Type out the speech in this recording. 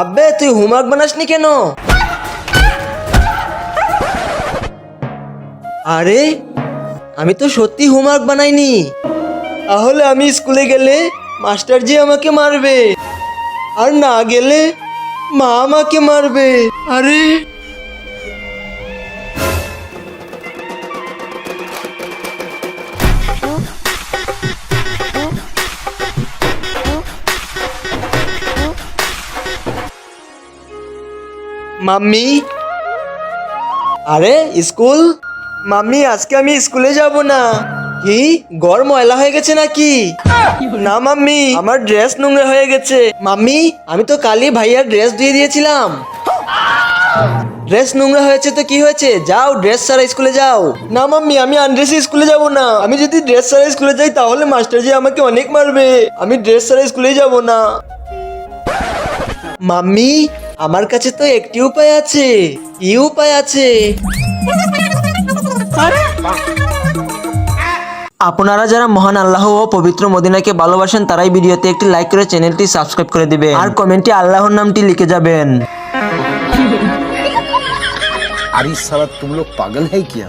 আব্বে তুই হোমওয়ার্ক বানাসনি কেন? আরে আমি তো সত্যি হোমওয়ার্ক বানাইনি। তাহলে আমি স্কুলে গেলে মাস্টার জি আমাকে মারবে, আর না গেলে মা আমাকে মারবে। আরে মাম্মি, আরে স্কুল? মাম্মি আজকে আমি স্কুলে যাব না। কি ঘর ময়লা হয়ে গেছে নাকি? না মাম্মি, আমার ড্রেস নোংরা হয়ে গেছে। মাম্মি আমি তো কালই ভাইয়ার ড্রেস ধুয়ে দিয়েছিলাম। ড্রেস নোংরা হয়েছে তো কি হয়েছে, যাও ড্রেস ছাড়া স্কুলে যাও। না মাম্মি আমি আনড্রেসে স্কুলে যাব না। আমি যদি ড্রেস ছাড়া স্কুলে যাই তাহলে মাস্টারজি আমাকে অনেক মারবে। আমি ড্রেস ছাড়া স্কুলে যাব না। মাম্মি আমার কাছে তো একটি উপায় আছে। কি উপায় আছে? আপনারা যারা মহান আল্লাহ ও পবিত্র মদিনাকে ভালোবাসেন তারাই ভিডিওতে একটি লাইক করে চ্যানেলটি সাবস্ক্রাইব করে দিবেন আর কমেন্টে আল্লাহর নামটি লিখে যাবেন। अरे साला तुम लोग पागल है क्या?